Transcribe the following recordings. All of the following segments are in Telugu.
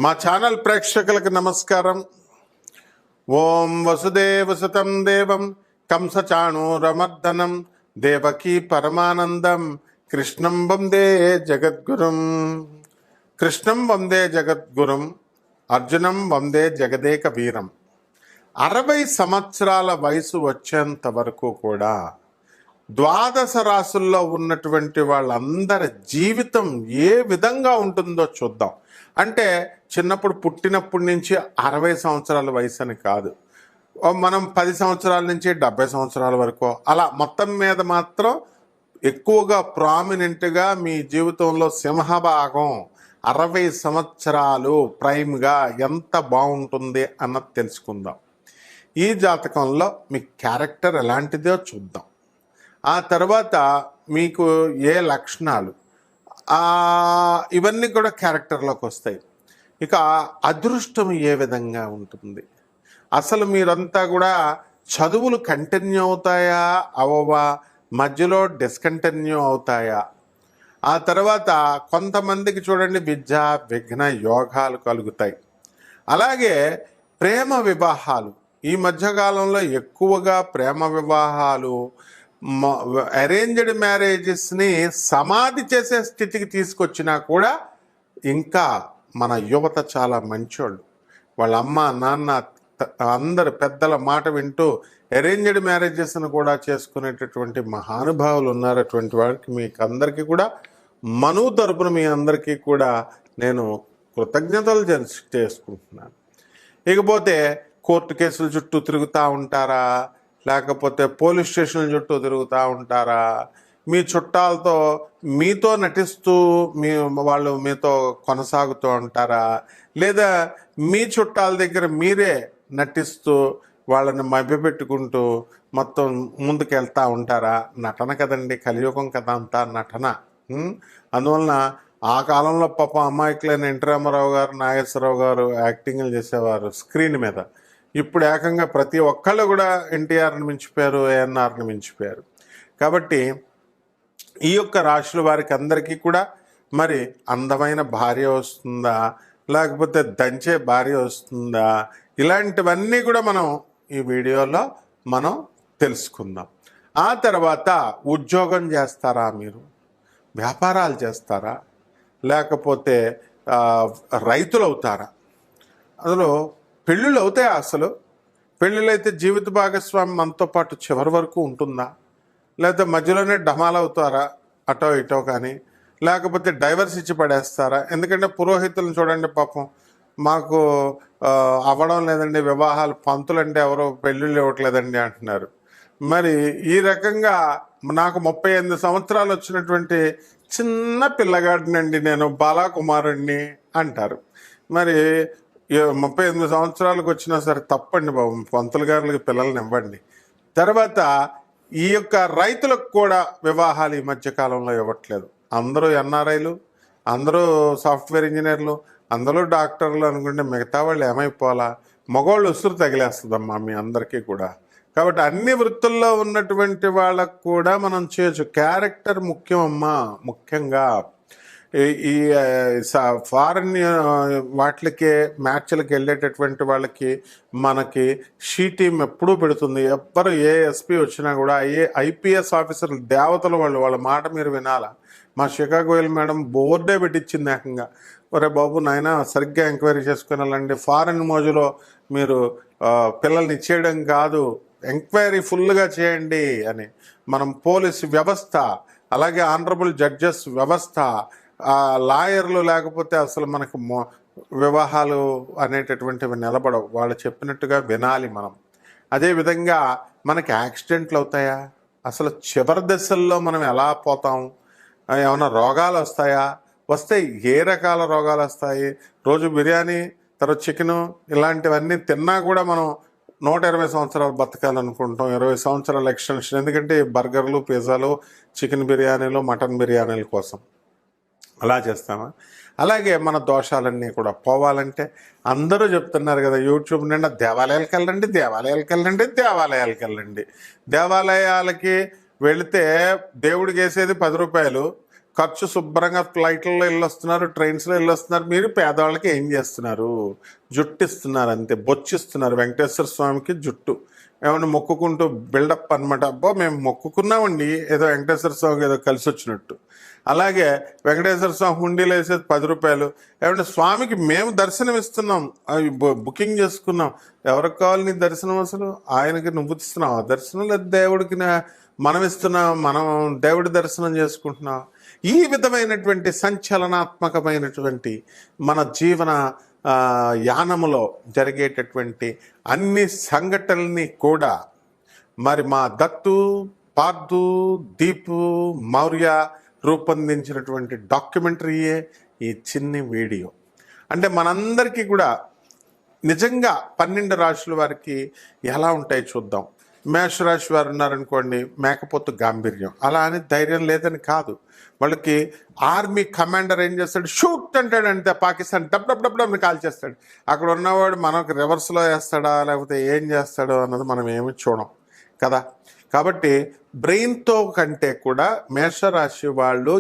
మా ఛానల్ ప్రేక్షకులకు నమస్కారం. ఓం వసుదేవసుతం దేవం కంసచాణూరమర్దనం దేవకీ పరమానందం కృష్ణం వందే జగద్గురుం. కృష్ణం వందే జగద్గురుం, అర్జునం వందే జగదేక వీరం. 60 సంవత్సరాల వయసు వచ్చేంత వరకు కూడా ద్వాదశ రాసుల్లో ఉన్నటువంటి వాళ్ళందరి జీవితం ఏ విధంగా ఉంటుందో చూద్దాం. అంటే చిన్నప్పుడు పుట్టినప్పటి నుంచి 60 సంవత్సరాల వయసు అని కాదు, మనం 10 సంవత్సరాల నుంచి 70 సంవత్సరాల వరకు అలా మొత్తం మీద మాత్రం ఎక్కువగా ప్రామినెంట్గా మీ జీవితంలో సింహభాగం 60 సంవత్సరాలు ప్రైమ్గా ఎంత బాగుంటుంది అన్నది తెలుసుకుందాం. ఈ జాతకంలో మీ క్యారెక్టర్ ఎలాంటిదో చూద్దాం. ఆ తర్వాత మీకు ఏ లక్షణాలు ఇవన్నీ కూడా క్యారెక్టర్లోకి వస్తాయి. ఇక అదృష్టం ఏ విధంగా ఉంటుంది, అసలు మీరంతా కూడా చదువులు కంటిన్యూ అవుతాయా అవవా, మధ్యలో డిస్కంటిన్యూ అవుతాయా, ఆ తర్వాత కొంతమందికి చూడండి విద్య విఘ్న యోగాలు కలుగుతాయి. అలాగే ప్రేమ వివాహాలు, ఈ మధ్యకాలంలో ఎక్కువగా ప్రేమ వివాహాలు అరేంజ్డ్ మ్యారేజెస్ని సమాధి చేసే స్థితికి తీసుకొచ్చినా కూడా ఇంకా మన యువత చాలా మంచోళ్ళు. వాళ్ళ అమ్మ నాన్న అందరు పెద్దల మాట వింటూ అరేంజ్డ్ మ్యారేజెస్ను కూడా చేసుకునేటటువంటి మహానుభావులు ఉన్నారు. అటువంటి వారికి మీకు అందరికీ కూడా మనువు తరపున మీ అందరికీ కూడా నేను కృతజ్ఞతలు చేసుకుంటున్నాను. ఇకపోతే కోర్టు కేసుల చుట్టూ తిరుగుతూ ఉంటారా, లేకపోతే పోలీస్ స్టేషన్ల చుట్టూ తిరుగుతూ ఉంటారా, మీ చుట్టాలతో మీతో నటిస్తూ వాళ్ళు మీతో కొనసాగుతూ ఉంటారా, లేదా మీ చుట్టాల దగ్గర మీరే నటిస్తూ వాళ్ళని మభ్యపెట్టుకుంటూ మొత్తం ముందుకెళ్తూ ఉంటారా? నటన కదండి, కలియుగం కదా అంతా నటన. అందువలన ఆ కాలంలో పాప అమాయకులైన ఎన్టీ రామారావు గారు, నాగేశ్వరరావు గారు యాక్టింగ్లు చేసేవారు స్క్రీన్ మీద. ఇప్పుడు ఏకంగా ప్రతి ఒక్కళ్ళు కూడా ఎన్టీఆర్ని మించిపోయారు, ఏఎన్ఆర్ని మించిపోయారు. కాబట్టి ఈ యొక్క రాశుల వారికి అందరికీ కూడా మరి అందమైన భార్య వస్తుందా, లేకపోతే దంచే భార్య వస్తుందా, ఇలాంటివన్నీ కూడా మనం ఈ వీడియోలో మనం తెలుసుకుందాం. ఆ తర్వాత ఉద్యోగం చేస్తారా, మీరు వ్యాపారాలు చేస్తారా, లేకపోతే రైతులు అవుతారా, అందులో పెళ్ళిళ్ళు అవుతాయా, అసలు పెళ్ళిళ్ళు అయితే జీవిత భాగస్వామి మనతో పాటు చివరి వరకు ఉంటుందా, లేకపోతే మధ్యలోనే డమాలు అవుతారా అటో ఇటో కానీ, లేకపోతే డైవర్స్ ఇచ్చి పడేస్తారా? ఎందుకంటే పురోహితులను చూడండి, పాపం మాకు అవ్వడం లేదండి వివాహాలు, పంతులంటే ఎవరో పెళ్ళిళ్ళు ఇవ్వట్లేదండి అంటున్నారు. మరి ఈ రకంగా నాకు 38 సంవత్సరాలు వచ్చినటువంటి చిన్న పిల్లగాడినండి నేను, బాలాకుమారుణ్ణి అంటారు. మరి 38 సంవత్సరాలకు వచ్చినా సరే తప్పండి బాబు, పంతులు గారులకి పిల్లల్ని ఇవ్వండి. తర్వాత ఈ యొక్క రైతులకు కూడా వివాహాలు ఈ మధ్యకాలంలో ఇవ్వట్లేదు. అందరూ ఎన్ఆర్ఐలు, అందరూ సాఫ్ట్వేర్ ఇంజనీర్లు, అందరూ డాక్టర్లు అనుకుంటే మిగతా వాళ్ళు ఏమైపోవాలా? మగవాళ్ళు ఉసురు తగిలేస్తుందమ్మా మీ అందరికీ కూడా. కాబట్టి అన్ని వృత్తుల్లో ఉన్నటువంటి వాళ్ళకు కూడా మనం చేయొచ్చు. క్యారెక్టర్ ముఖ్యం అమ్మా. ముఖ్యంగా ఈ ఫారెన్ వాటికి మ్యాచ్లకు వెళ్ళేటటువంటి వాళ్ళకి మనకి షీ టీం ఎప్పుడూ పెడుతుంది. ఎవ్వరు ఏ ఎస్పీ వచ్చినా కూడా ఐపీఎస్ ఆఫీసర్లు దేవతలు వాళ్ళ మాట మీరు వినాలా. మా షికాగోయల్ మేడం బోర్డే పెట్టించింది ఏకంగా, ఒరే బాబు నాయన సరిగ్గా ఎంక్వైరీ చేసుకుని వెళ్ళండి, ఫారెన్ మోజులో మీరు పిల్లల్ని ఇచ్చేయడం కాదు, ఎంక్వైరీ ఫుల్గా చేయండి అని. మనం పోలీస్ వ్యవస్థ, అలాగే ఆనరబుల్ జడ్జెస్ వ్యవస్థ, లాయర్లు లేకపోతే అసలు మనకు వివాహాలు అనేటటువంటివి నిలబడవు. వాళ్ళు చెప్పినట్టుగా వినాలి మనం. అదేవిధంగా మనకి యాక్సిడెంట్లు అవుతాయా, అసలు చివరి దశల్లో మనం ఎలా పోతాం, ఏమైనా రోగాలు వస్తాయా, వస్తే ఏ రకాల రోగాలు వస్తాయి? రోజు బిర్యానీ తర్వాత చికెను ఇలాంటివన్నీ తిన్నా కూడా మనం 120 సంవత్సరాలు బతకాలనుకుంటాం, 20 సంవత్సరాల ఎక్స్టెన్షన్. ఎందుకంటే బర్గర్లు, పిజ్జాలు, చికెన్ బిర్యానీలు, మటన్ బిర్యానీల కోసం అలా చేస్తామా? అలాగే మన దోషాలన్నీ కూడా పోవాలంటే అందరూ చెప్తున్నారు కదా యూట్యూబ్ నిండా, దేవాలయాలకు వెళ్ళండి, దేవాలయాలకు వెళ్ళండి, దేవాలయాలకు వెళ్ళండి. దేవాలయాలకి వెళితే దేవుడికి వేసేది 10 రూపాయలు, ఖర్చు శుభ్రంగా ఫ్లైట్లలో వెళ్ళొస్తున్నారు, ట్రైన్స్లో వెళ్ళొస్తున్నారు. మీరు పేదవాళ్ళకి ఏం చేస్తున్నారు? జుట్టు ఇస్తున్నారు, అంతే, బొచ్చిస్తున్నారు. వెంకటేశ్వర స్వామికి జుట్టు ఏమన్నా మొక్కుకుంటూ బిల్డప్ అనమాట. అబ్బో మేము మొక్కుకున్నామండి, ఏదో వెంకటేశ్వర స్వామికి ఏదో కలిసి వచ్చినట్టు. అలాగే వెంకటేశ్వర స్వామి హుండీలో వేసేది 10 రూపాయలు. ఏమంటే స్వామికి మేము దర్శనం ఇస్తున్నాం, అవి బుకింగ్ చేసుకున్నాం. ఎవరికి కావాలి నీ దర్శనం? అసలు ఆయనకి నువ్వు ఇస్తున్నావు దర్శనం, లేదా దేవుడికి మనం ఇస్తున్నాం, మనం దేవుడి దర్శనం చేసుకుంటున్నాం. ఈ విధమైనటువంటి సంచలనాత్మకమైనటువంటి మన జీవన యానములో జరిగేటటువంటి అన్ని సంఘటనల్ని కూడా మరి మా దత్తు, పార్థు, దీపు, మౌర్య రూపొందించినటువంటి డాక్యుమెంటరీయే ఈ చిన్ని వీడియో. అంటే మనందరికీ కూడా నిజంగా 12 రాశుల వారికి ఎలా ఉంటాయి చూద్దాం. మేషరాశి వారు ఉన్నారనుకోండి, మేకపోతు గాంభీర్యం, అలా అని ధైర్యం లేదని కాదు. వాళ్ళకి ఆర్మీ కమాండర్ ఏం చేస్తాడు, షూట్ అంటాడు, అంతే, పాకిస్తాన్ డబ్ డబ్ డబ్ డబ్ని కాల్ చేస్తాడు. అక్కడ ఉన్నవాడు మనకు రివర్స్లో వేస్తాడా లేకపోతే ఏం చేస్తాడో అన్నది మనం ఏమి చూడం కదా. కాబట్టి బ్రెయిన్తో కంటే కూడా మేషరాశి వాళ్ళు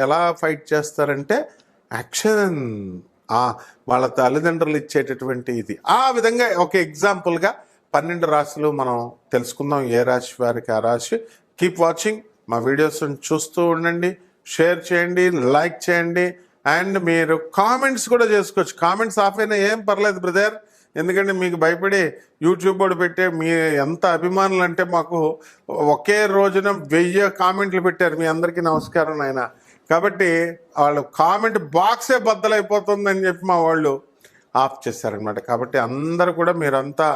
ఎలా ఫైట్ చేస్తారంటే యాక్షన్, వాళ్ళ తల్లిదండ్రులు ఇచ్చేటటువంటి ఇది. ఆ విధంగా ఒక ఎగ్జాంపుల్గా 12 రాశులు మనం తెలుసుకుందాం. ఏ రాశి వారికి ఆ రాశి. కీప్ వాచింగ్ మా వీడియోస్ చూస్తూ ఉండండి, షేర్ చేయండి, లైక్ చేయండి, అండ్ మీరు కామెంట్స్ కూడా చేసుకోవచ్చు. కామెంట్స్ ఆఫ్ అయినా ఏం పర్లేదు బ్రదర్, ఎందుకంటే మీకు భయపడి యూట్యూబ్ వాడు పెట్టే మీ ఎంత అభిమానులు అంటే మాకు ఒకే రోజున 1000 కామెంట్లు పెట్టారు. మీ అందరికీ నమస్కారం నాయన. కాబట్టి వాళ్ళు కామెంట్ బాక్సే బద్దలైపోతుందని చెప్పి మా వాళ్ళు ఆఫ్ చేశారనమాట. కాబట్టి అందరూ కూడా మీరంతా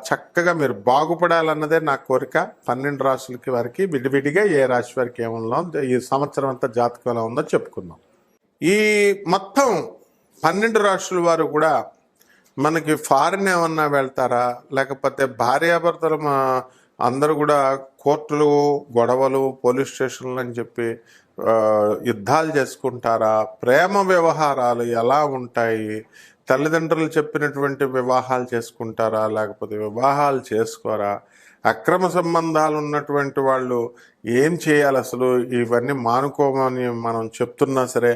చక్కగా మీరు బాగుపడాలన్నదే నా కోరిక. 12 రాశులకి వారికి విడివిడిగా ఏ రాశి వారికి ఏమన్నా ఈ సంవత్సరం అంతా జాతకం ఎలా ఉందో చెప్పుకుందాం. ఈ మొత్తం 12 రాశుల వారు కూడా మనకి ఫారిన్ ఏమన్నా వెళ్తారా, లేకపోతే భార్యాభర్తలు అందరూ కూడా కోర్టులు, గొడవలు, పోలీస్ స్టేషన్లు అని చెప్పి యుద్ధాలు చేసుకుంటారా, ప్రేమ వ్యవహారాలు ఎలా ఉంటాయి, తల్లిదండ్రులు చెప్పినటువంటి వివాహాలు చేసుకుంటారా, లేకపోతే వివాహాలు చేసుకోరా, అక్రమ సంబంధాలు ఉన్నటువంటి వాళ్ళు ఏం చేయాలి అసలు, ఇవన్నీ మానుకోమని మనం చెప్తున్నా సరే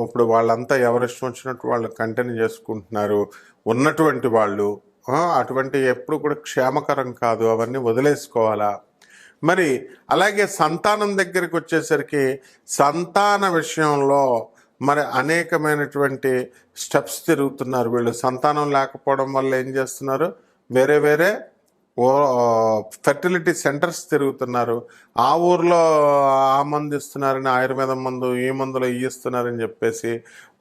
ఇప్పుడు వాళ్ళంతా ఎవరిష్టం వచ్చినట్టు వాళ్ళు కంటిన్యూ చేసుకుంటున్నారు ఉన్నటువంటి వాళ్ళు. అటువంటి ఎప్పుడు కూడా క్షేమకరం కాదు, అవన్నీ వదిలేసుకోవాలా. మరి అలాగే సంతానం దగ్గరికి వచ్చేసరికి సంతాన విషయంలో మరి అనేకమైనటువంటి స్టెప్స్ తిరుగుతున్నారు వీళ్ళు. సంతానం లేకపోవడం వల్ల ఏం చేస్తున్నారు, వేరే ఫెర్టిలిటీ సెంటర్స్ తిరుగుతున్నారు. ఆ ఊర్లో ఆ మందు ఇస్తున్నారని, ఆయుర్వేదం మందు, ఈ మందులో ఇస్తున్నారని చెప్పేసి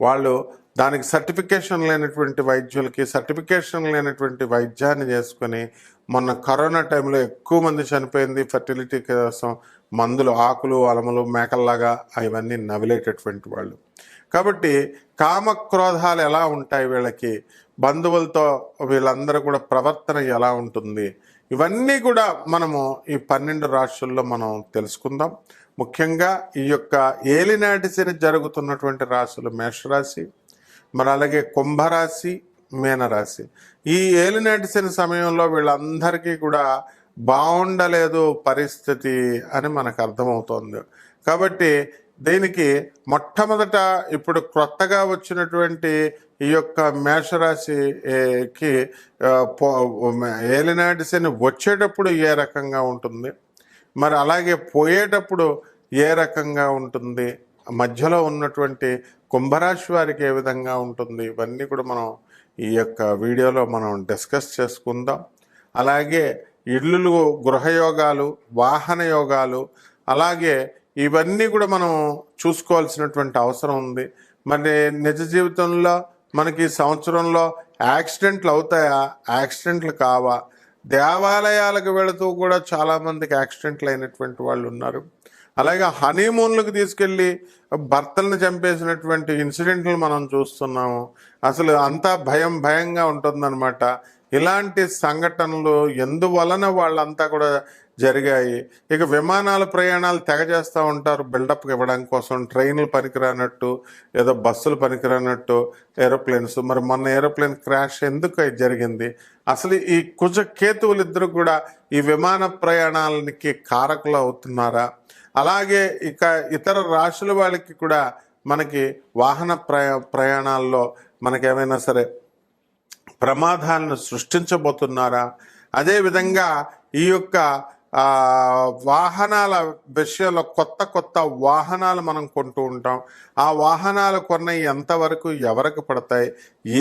వాళ్ళు దానికి సర్టిఫికేషన్ లేనటువంటి వైద్యులకి సర్టిఫికేషన్ లేనటువంటి వైద్యాన్ని చేసుకొని మొన్న కరోనా టైంలో ఎక్కువ మంది చనిపోయింది ఫెర్టిలిటీ కోసం. మందులు, ఆకులు, అలములు, మేకల్లాగా అవన్నీ నవిలేటటువంటి వాళ్ళు. కాబట్టి కామక్రోధాలు ఎలా ఉంటాయి వీళ్ళకి, బంధువులతో వీళ్ళందరూ కూడా ప్రవర్తన ఎలా ఉంటుంది, ఇవన్నీ కూడా మనము ఈ 12 రాశుల్లో మనం తెలుసుకుందాం. ముఖ్యంగా ఈ యొక్క ఏలినాటి శని జరుగుతున్నటువంటి రాశులు మేషరాశి, మరి అలాగే కుంభరాశి, మీనరాశి. ఈ ఏలినాటి శని సమయంలో వీళ్ళందరికీ కూడా బాగుండలేదు పరిస్థితి అని మనకు అర్థమవుతోంది. కాబట్టి దీనికి మొట్టమొదట ఇప్పుడు కొత్తగా వచ్చినటువంటి ఈ యొక్క మేషరాశికి ఏలినాటి శని వచ్చేటప్పుడు ఏ రకంగా ఉంటుంది, మరి అలాగే పోయేటప్పుడు ఏ రకంగా ఉంటుంది, మధ్యలో ఉన్నటువంటి కుంభరాశి వారికి ఏ విధంగా ఉంటుంది, ఇవన్నీ కూడా మనం ఈ యొక్క వీడియోలో మనం డిస్కస్ చేసుకుందాం. అలాగే ఇళ్ళు, గృహయోగాలు, వాహన యోగాలు, అలాగే ఇవన్నీ కూడా మనం చూసుకోవాల్సినటువంటి అవసరం ఉంది. మరి నిజ జీవితంలో మనకి సంవత్సరంలో యాక్సిడెంట్లు అవుతాయా, యాక్సిడెంట్లు కావా, దేవాలయాలకు వెళుతూ కూడా చాలామందికి యాక్సిడెంట్లు అయినటువంటి వాళ్ళు ఉన్నారు. అలాగే హనీమూన్లకు తీసుకెళ్ళి భర్తలను చంపేసినటువంటి ఇన్సిడెంట్లు మనం చూస్తున్నాము. అసలు అంతా భయంగా ఉంటుందన్నమాట. ఇలాంటి సంఘటనలు ఎందువలన వాళ్ళంతా కూడా జరిగాయి. ఇక విమానాల ప్రయాణాలు తెగ చేస్తూ ఉంటారు బిల్డప్ ఇవ్వడం కోసం. ట్రైన్లు పనికిరానట్టు, ఏదో బస్సులు పనికిరానట్టు ఏరోప్లేన్స్. మరి మొన్న ఏరోప్లేన్ క్రాష్ ఎందుకు జరిగింది? అసలు ఈ కుజ కేతువులు ఇద్దరు కూడా ఈ విమాన ప్రయాణాలకి కారకులు అవుతున్నారా? అలాగే ఇక ఇతర రాశుల వాళ్ళకి కూడా మనకి వాహన ప్రయాణాల్లో మనకేమైనా సరే ప్రమాదాలను సృష్టించబోతున్నారా? అదేవిధంగా ఈ యొక్క వాహనాల విషయంలో కొత్త కొత్త వాహనాలు మనం కొంటూ ఉంటాం. ఆ వాహనాలు కొన్న ఎంతవరకు ఎవరికి పడతాయి,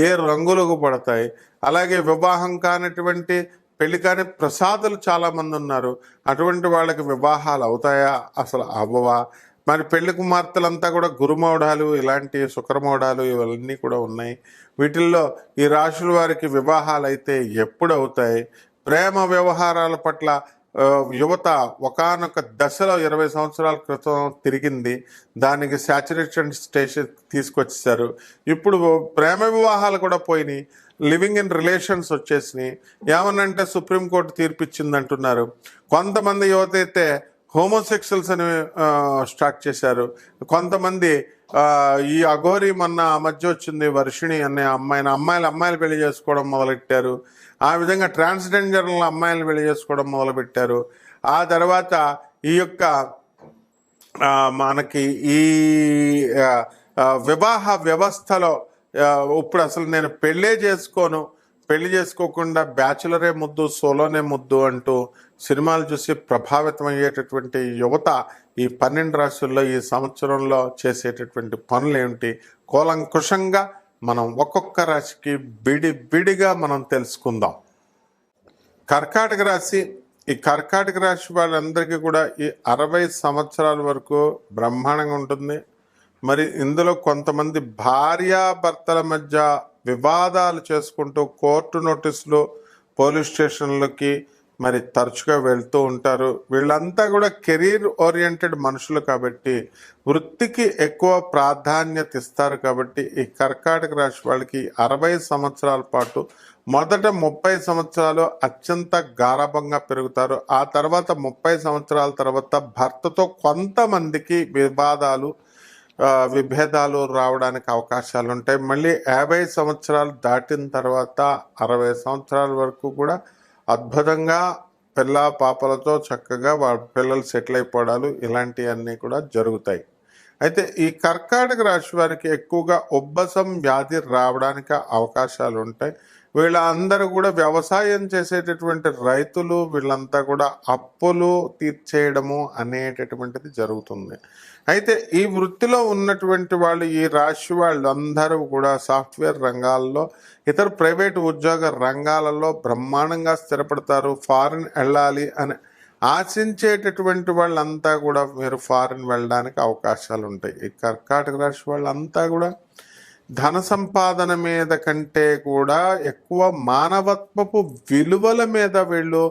ఏ రంగులకు పడతాయి? అలాగే వివాహం కానిటువంటి పెళ్లి కాని ప్రసాదులు చాలామంది ఉన్నారు. అటువంటి వాళ్ళకి వివాహాలు అవుతాయా, అసలు అవ్వవా? మరి పెళ్లి కుమార్తెలంతా కూడా గురుమౌఢాలు, ఇలాంటి శుక్రమౌఢాలు ఇవన్నీ కూడా ఉన్నాయి. వీటిల్లో ఈ రాశుల వారికి వివాహాలు అయితే ఎప్పుడు అవుతాయి? ప్రేమ వ్యవహారాల పట్ల యువత ఒకానొక దశలో 20 సంవత్సరాల క్రితం తిరిగింది. దానికి సాచురేషన్ స్టేషన్ తీసుకొచ్చేసారు. ఇప్పుడు ప్రేమ వివాహాలు కూడా పోయినాయి, లివింగ్ ఇన్ రిలేషన్స్ వచ్చేసినాయి. ఏమనంటే సుప్రీంకోర్టు తీర్పిచ్చింది అంటున్నారు. కొంతమంది యువత అయితే హోమోసెక్షువల్స్ అని స్టార్ట్ చేశారు. కొంతమంది ఈ అఘోరి మొన్న మధ్య వచ్చింది వర్షిణి అనే అమ్మాయిలు పెళ్లి చేసుకోవడం మొదలెట్టారు. ఆ విధంగా ట్రాన్స్జెండర్ల అమ్మాయిలను పెళ్లి చేసుకోవడం మొదలుపెట్టారు. ఆ తర్వాత ఈ యొక్క మనకి ఈ వివాహ వ్యవస్థలో ఇప్పుడు అసలు నేను పెళ్లి చేసుకోకుండా బ్యాచులరే ముద్దు, సోలోనే ముద్దు అంటూ సినిమాలు చూసి ప్రభావితం అయ్యేటటువంటి యువత ఈ 12 రాశుల్లో ఈ సంవత్సరంలో చేసేటటువంటి పనులు ఏమిటి? కూలంకుషంగా మనం ఒక్కొక్క రాశికి విడిగా మనం తెలుసుకుందాం. కర్కాటక రాశి. ఈ కర్కాటక రాశి వాళ్ళందరికీ కూడా ఈ 60 సంవత్సరాల వరకు బ్రహ్మాండంగా ఉంటుంది. మరి ఇందులో కొంతమంది భార్యాభర్తల మధ్య వివాదాలు చేసుకుంటూ కోర్టు నోటీసులు, పోలీస్ స్టేషన్లకి మరి తరచుగా వెళ్తూ ఉంటారు. వీళ్ళంతా కూడా కెరీర్ ఓరియంటెడ్ మనుషులు కాబట్టి వృత్తికి ఎక్కువ ప్రాధాన్యత ఇస్తారు. కాబట్టి ఈ కర్కాటక రాశి వాళ్ళకి 60 సంవత్సరాల పాటు మొదట 30 సంవత్సరాలు అత్యంత గారాభంగా పెరుగుతారు. ఆ తర్వాత 30 సంవత్సరాల తర్వాత భర్తతో కొంతమందికి విభేదాలు రావడానికి అవకాశాలు ఉంటాయి. మళ్ళీ 50 సంవత్సరాలు దాటిన తర్వాత 60 సంవత్సరాల వరకు కూడా అద్భుతంగా పిల్ల పాపలతో చక్కగా వాళ్ళ పిల్లలు సెటిల్ అయిపోవడాలు ఇలాంటివన్నీ కూడా జరుగుతాయి. అయితే ఈ కర్కాటక రాశి వారికి ఎక్కువగా ఉబ్బసం వ్యాధి రావడానికి అవకాశాలు ఉంటాయి. వీళ్ళందరూ కూడా వ్యవసాయం చేసేటటువంటి రైతులు, వీళ్ళంతా కూడా అప్పులు తీర్చేయడము అనేటటువంటిది జరుగుతుంది. అయితే ఈ వృత్తిలో ఉన్నటువంటి వాళ్ళు, ఈ రాశి వాళ్ళు అందరూ కూడా సాఫ్ట్వేర్ రంగాల్లో, ఇతర ప్రైవేటు ఉద్యోగ రంగాలలో బ్రహ్మాండంగా స్థిరపడతారు. ఫారిన్ వెళ్ళాలి అని ఆశించేటటువంటి వాళ్ళంతా కూడా మీరు ఫారిన్ వెళ్ళడానికి అవకాశాలు ఉంటాయి. ఈ కర్కాటక రాశి వాళ్ళంతా కూడా ధన సంపాదన మీద కంటే కూడా ఎక్కువ మానవత్వపు విలువల మీద వీళ్ళు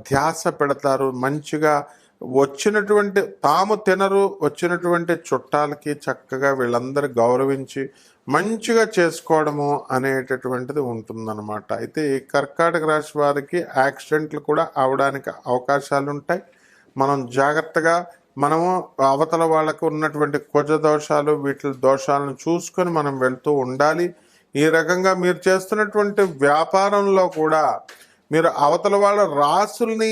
ధ్యాస పెడతారు. మంచిగా వచ్చినటువంటి తాము తినరు, వచ్చినటువంటి చుట్టాలకి చక్కగా వీళ్ళందరూ గౌరవించి మంచిగా చేసుకోవడము అనేటటువంటిది ఉంటుందన్నమాట. అయితే ఈ కర్కాటక రాశి వారికి యాక్సిడెంట్లు కూడా అవడానికి అవకాశాలు ఉంటాయి. మనం జాగ్రత్తగా మనము అవతల వాళ్ళకు ఉన్నటువంటి కుజ దోషాలు, వీటి దోషాలను చూసుకొని మనం వెళ్తూ ఉండాలి. ఈ రకంగా మీరు చేస్తున్నటువంటి వ్యాపారంలో కూడా మీరు అవతల వాళ్ళ రాసుల్ని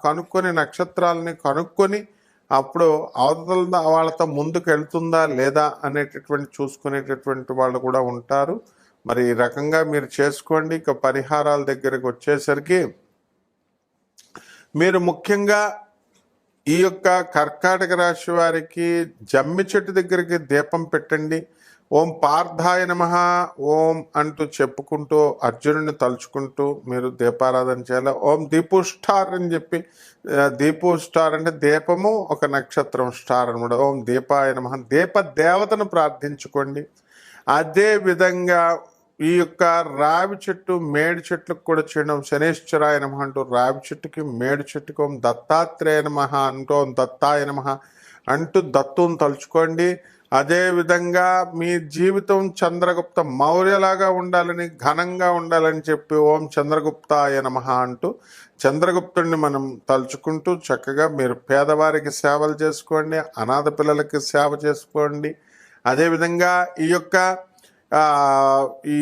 కనుక్కొని, నక్షత్రాలని కనుక్కొని, అప్పుడు అవతల వాళ్ళతో ముందుకు వెళ్తుందా లేదా అనేటటువంటి చూసుకునేటటువంటి వాళ్ళు కూడా ఉంటారు. మరి ఈ రకంగా మీరు చేసుకోండి. ఇక పరిహారాల దగ్గరకు వచ్చేసరికి మీరు ముఖ్యంగా ఈ యొక్క కర్కాటక రాశి వారికి జమ్మి చెట్టు దగ్గరికి దీపం పెట్టండి. ఓం పార్థాయ నమః ఓం అంటూ చెప్పుకుంటూ అర్జునుడిని తలుచుకుంటూ మీరు దీపారాధన చేయాలి. ఓం దీపు స్టార్ అని చెప్పి, దీపు స్టార్ అంటే దీపము ఒక నక్షత్రం, స్టార్ అనమాట. ఓం దీపాయ నమః, దీప దేవతను ప్రార్థించుకోండి. అదే విధంగా ఈ యొక్క రావి చెట్టు, మేడి చెట్లకు కూడా చేయడం. శనేశ్వరాయ నమః అంటూ రావి చెట్టుకి, మేడి చెట్టుకి ఓం దత్తాత్రేయ నమః అంటూ ఓం దత్తాయ నమః అంటూ దత్తుని తలుచుకోండి. అదేవిధంగా మీ జీవితం చంద్రగుప్త మౌర్యలాగా ఉండాలని, ఘనంగా ఉండాలని చెప్పి ఓం చంద్రగుప్తాయ నమః అంటూ చంద్రగుప్తుడిని మనం తలుచుకుంటూ చక్కగా మీరు పేదవారికి సేవలు చేసుకోండి, అనాథ పిల్లలకి సేవ చేసుకోండి. అదేవిధంగా ఈ యొక్క ఈ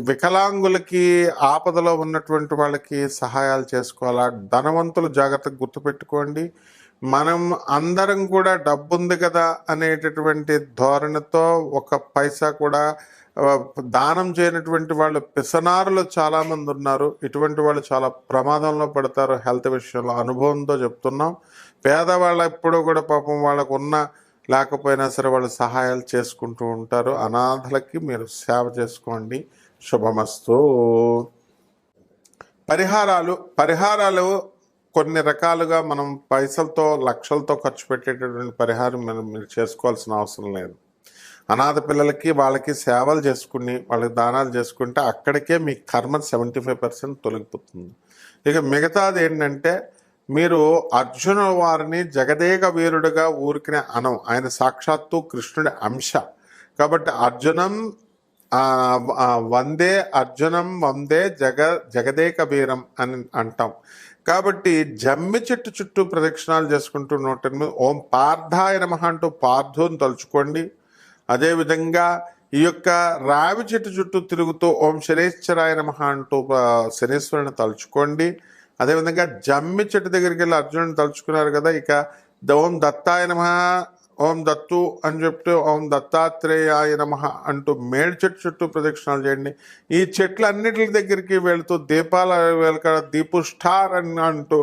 వికలాంగులకి, ఆపదలో ఉన్నటువంటి వాళ్ళకి సహాయాలు చేసుకోవాలా. ధనవంతులు జాగ్రత్తగా గుర్తుపెట్టుకోండి, మనం అందరం కూడా డబ్బుంది కదా అనేటటువంటి ధోరణితో ఒక పైసా కూడా దానం చేయనటువంటి వాళ్ళు పిసనారులు చాలామంది ఉన్నారు. ఇటువంటి వాళ్ళు చాలా ప్రమాదంలో పడతారు. హెల్త్ విషయంలో అనుభవంతో చెప్తున్నాం. పేదవాళ్ళు ఎప్పుడూ కూడా పాపం వాళ్ళకు ఉన్న లేకపోయినా సరే వాళ్ళు సహాయాలు చేసుకుంటూ ఉంటారు. అనాథలకి మీరు సేవ చేసుకోండి. శుభమస్తు. పరిహారాలు కొన్ని రకాలుగా మనం పైసలతో, లక్షలతో ఖర్చు పెట్టేటటువంటి పరిహారం మీరు చేసుకోవాల్సిన అవసరం లేదు. అనాథ పిల్లలకి వాళ్ళకి సేవలు చేసుకుని వాళ్ళకి దానాలు చేసుకుంటే అక్కడికే మీ కర్మ 75% తొలగిపోతుంది. ఇక మిగతాది ఏంటంటే, మీరు అర్జున వారిని జగదేక వీరుడుగా ఊరికినే అనం. ఆయన సాక్షాత్తు కృష్ణుడి అంశ కాబట్టి వందే జగదేక వీరం అని అంటాం. కాబట్టి జమ్మి చెట్టు చుట్టూ ప్రదక్షిణాలు చేసుకుంటూ 108 ఓం పార్థాయ నమః అంటూ పార్థుని తలుచుకోండి. అదేవిధంగా ఈ యొక్క రావి చెట్టు చుట్టూ తిరుగుతూ ఓం శనేశ్వరాయ నమః అంటూ శనేశ్వరుని తలుచుకోండి. అదేవిధంగా జమ్మి చెట్టు దగ్గరికి వెళ్ళి అర్జునుని తలుచుకున్నారు కదా, ఇక ఓం దత్తాయ నమః, ఓం దత్తు అని చెప్తూ ఓం దత్తాత్రేయాయ నమః అంటూ మేడి చెట్టు చుట్టూ ప్రదక్షిణాలు చేయండి. ఈ చెట్లన్నిటి దగ్గరికి వెళుతూ దీపాల వెలక దీపు స్టార్ అని అంటూ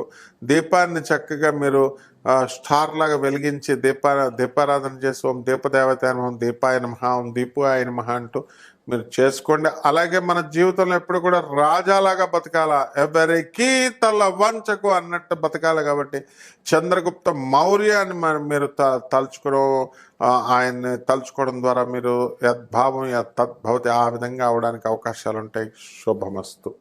దీపాన్ని చక్కగా మీరు స్టార్ లాగా వెలిగించి దీపారాధన చేసి ఓం దీపదేవతాయ నమః, దీపాయ నమః, ఓం దీపాయ నమః అంటూ మీరు చేసుకోండి. అలాగే మన జీవితంలో ఎప్పుడు కూడా రాజాలాగా బతకాలా, ఎవరికి తల వంచకు అన్నట్టు బతకాలి. కాబట్టి చంద్రగుప్త మౌర్యాన్ని మీరు తలుచుకోవడం, ఆయన్ని తలుచుకోవడం ద్వారా మీరు యద్భావం తద్భవతి ఆ విధంగా అవడానికి అవకాశాలు ఉంటాయి. శుభమస్తు.